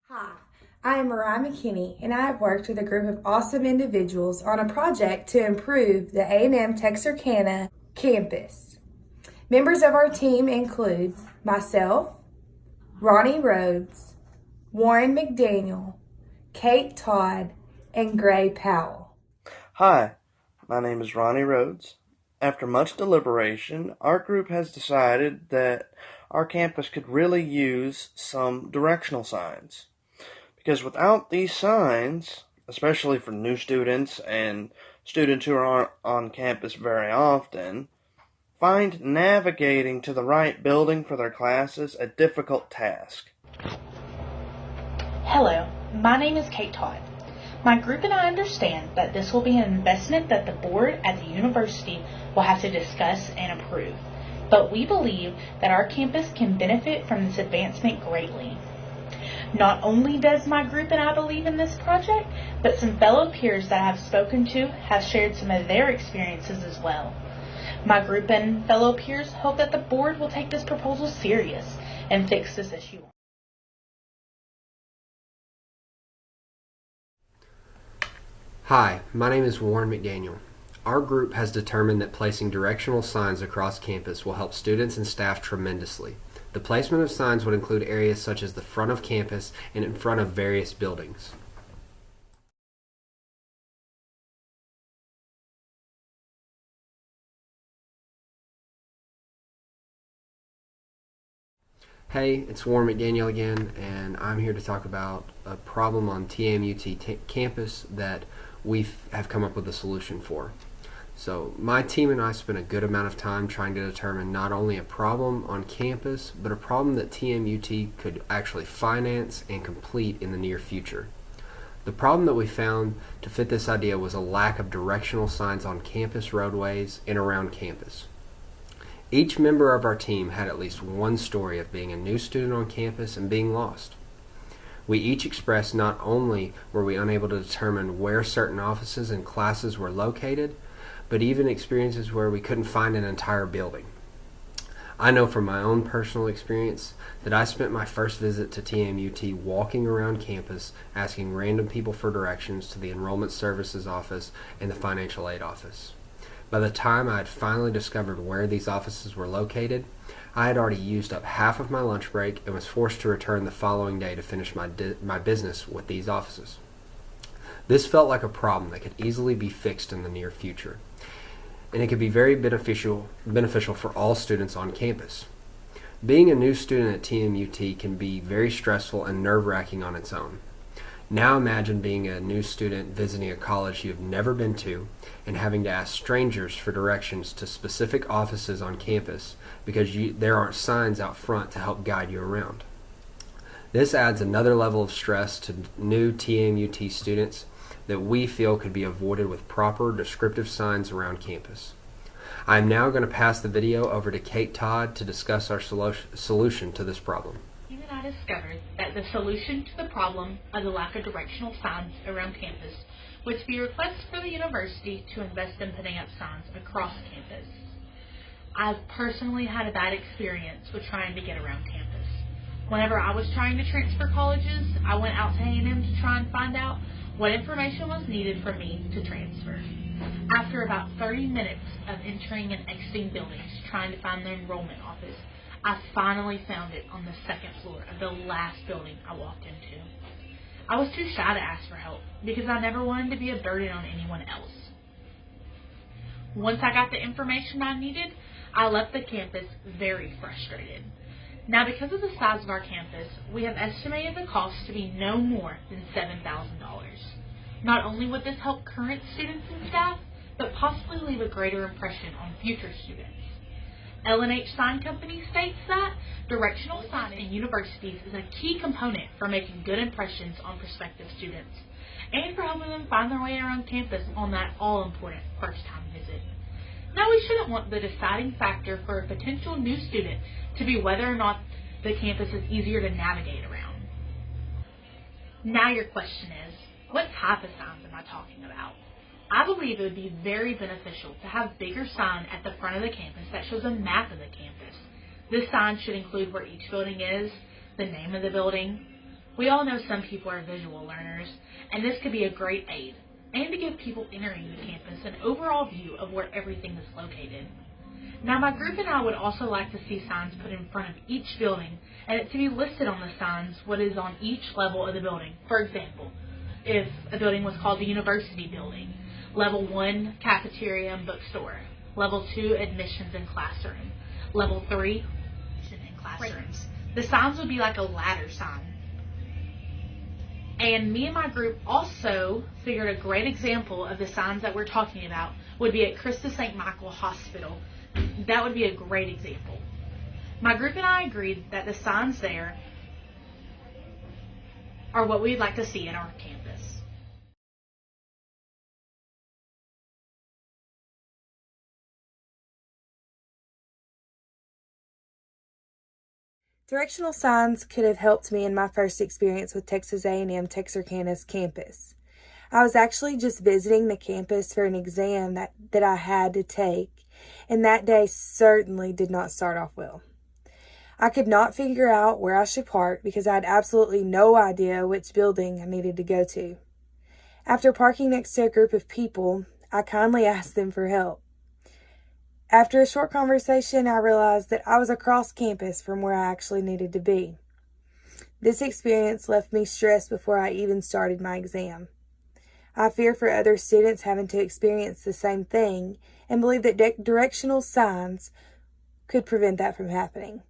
Hi, I am Mariah McKinney, and I have worked with a group of awesome individuals on a project to improve the A&M Texarkana campus. Members of our team include myself, Ronnie Rhodes, Warren McDaniel, Kate Todd, and Gray Powell. Hi, my name is Ronnie Rhodes. After much deliberation, our group has decided that our campus could really use some directional signs. Because without these signs, especially for new students and students who are on campus very often, find navigating to the right building for their classes a difficult task. Hello, my name is Kate Todd. My group and I understand that this will be an investment that the board at the university will have to discuss and approve, but we believe that our campus can benefit from this advancement greatly. Not only does my group and I believe in this project, but some fellow peers that I have spoken to have shared some of their experiences as well. My group and fellow peers hope that the board will take this proposal serious and fix this issue. Hi, my name is Warren McDaniel. Our group has determined that placing directional signs across campus will help students and staff tremendously. The placement of signs would include areas such as the front of campus and in front of various buildings. Hey, it's Warren McDaniel again, and I'm here to talk about a problem on TMUT campus that we have come up with a solution for. So my team and I spent a good amount of time trying to determine not only a problem on campus, but a problem that TMUT could actually finance and complete in the near future. The problem that we found to fit this idea was a lack of directional signs on campus roadways and around campus. Each member of our team had at least one story of being a new student on campus and being lost. We each expressed not only were we unable to determine where certain offices and classes were located, but even experiences where we couldn't find an entire building. I know from my own personal experience that I spent my first visit to TMUT walking around campus asking random people for directions to the Enrollment Services Office and the Financial Aid Office. By the time I had finally discovered where these offices were located, I had already used up half of my lunch break and was forced to return the following day to finish my business with these offices. This felt like a problem that could easily be fixed in the near future, and it could be very beneficial for all students on campus. Being a new student at TMUT can be very stressful and nerve-wracking on its own. Now imagine being a new student visiting a college you've never been to and having to ask strangers for directions to specific offices on campus because there aren't signs out front to help guide you around. This adds another level of stress to new TMUT students that we feel could be avoided with proper descriptive signs around campus. I am now going to pass the video over to Kate Todd to discuss our solution to this problem. You and I discovered that the solution to the problem of the lack of directional signs around campus was to be a request for the university to invest in putting up signs across campus. I've personally had a bad experience with trying to get around campus. Whenever I was trying to transfer colleges, I went out to A&M to try and find out what information was needed for me to transfer. After about 30 minutes of entering and exiting buildings trying to find the enrollment office, I finally found it on the second floor of the last building I walked into. I was too shy to ask for help because I never wanted to be a burden on anyone else. Once I got the information I needed, I left the campus very frustrated. Now, because of the size of our campus, we have estimated the cost to be no more than $7,000. Not only would this help current students and staff, but possibly leave a greater impression on future students. L&H Sign Company states that directional signage in universities is a key component for making good impressions on prospective students and for helping them find their way around campus on that all-important first-time visit. Now, we shouldn't want the deciding factor for a potential new student to be whether or not the campus is easier to navigate around. Now your question is, what type of signs am I talking about? I believe it would be very beneficial to have a bigger sign at the front of the campus that shows a map of the campus. This sign should include where each building is, the name of the building, We all know some people are visual learners, and this could be a great aid, and to give people entering the campus an overall view of where everything is located. Now, my group and I would also like to see signs put in front of each building, and it to be listed on the signs what is on each level of the building. For example, if a building was called the University Building, Level 1, Cafeteria and Bookstore, Level 2, Admissions and Classroom, Level 3, Admissions and Classrooms. The signs would be like a ladder sign. And me and my group also figured a great example of the signs that we're talking about would be at Christus St. Michael Hospital. That would be a great example. My group and I agreed that the signs there are what we'd like to see in our campus. Directional signs could have helped me in my first experience with Texas A&M Texarkana's campus. I was actually just visiting the campus for an exam that I had to take, and that day certainly did not start off well. I could not figure out where I should park because I had absolutely no idea which building I needed to go to. After parking next to a group of people, I kindly asked them for help. After a short conversation, I realized that I was across campus from where I actually needed to be. This experience left me stressed before I even started my exam. I fear for other students having to experience the same thing and believe that directional signs could prevent that from happening.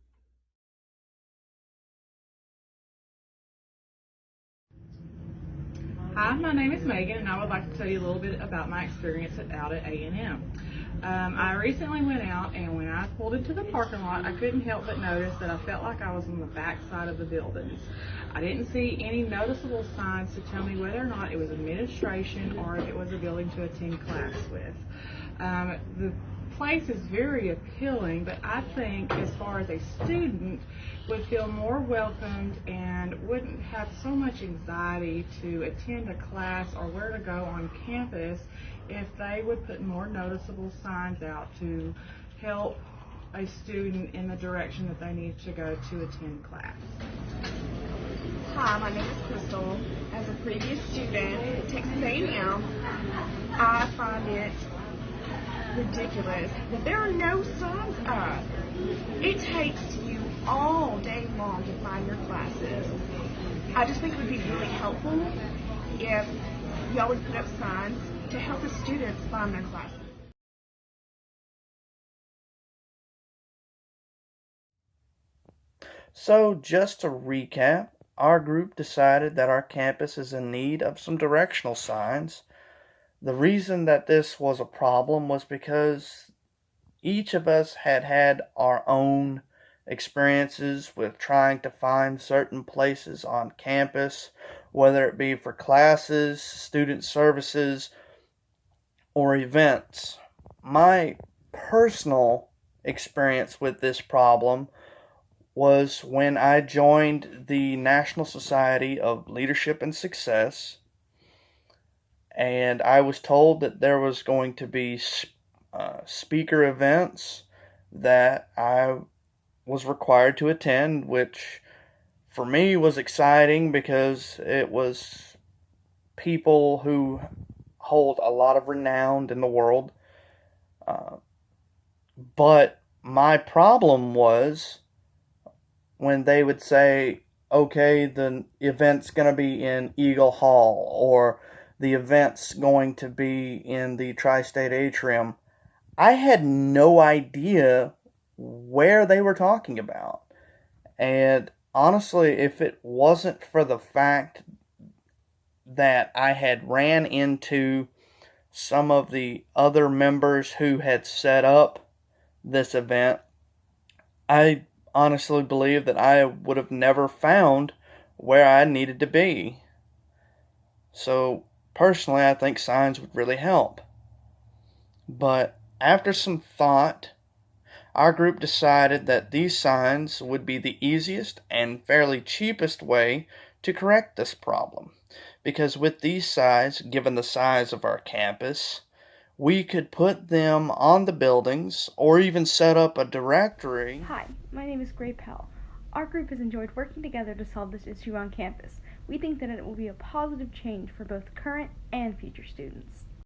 Hi, my name is Megan, and I would like to tell you a little bit about my experience out at A&M. I recently went out, and when I pulled into the parking lot, I couldn't help but notice that I felt like I was on the back side of the buildings. I didn't see any noticeable signs to tell me whether or not it was administration or if it was a building to attend class with. The place is very appealing, but I think as far as a student would feel more welcomed and wouldn't have so much anxiety to attend a class or where to go on campus if they would put more noticeable signs out to help a student in the direction that they need to go to attend class. Hi, my name is Crystal. As a previous student at Texas A&M, I find it ridiculous that there are no signs up. It takes you all day long to find your classes. I just think it would be really helpful if y'all would put up signs to help the students find their classes. So, just to recap, our group decided that our campus is in need of some directional signs. The reason that this was a problem was because each of us had our own experiences with trying to find certain places on campus, whether it be for classes, student services, or events. My personal experience with this problem was when I joined the National Society of Leadership and Success, and I was told that there was going to be speaker events that I was required to attend, which for me was exciting because it was people who hold a lot of renown in the world. But my problem was when they would say, okay, the event's going to be in Eagle Hall, or the event's going to be in the Tri-State Atrium. I had no idea where they were talking about. And honestly, if it wasn't for the fact that I had ran into some of the other members who had set up this event, I honestly believe that I would have never found where I needed to be. So, personally, I think signs would really help. But after some thought, our group decided that these signs would be the easiest and fairly cheapest way to correct this problem. Because with these signs, given the size of our campus, we could put them on the buildings or even set up a directory. Hi, my name is Gray Pell. Our group has enjoyed working together to solve this issue on campus. We think that it will be a positive change for both current and future students.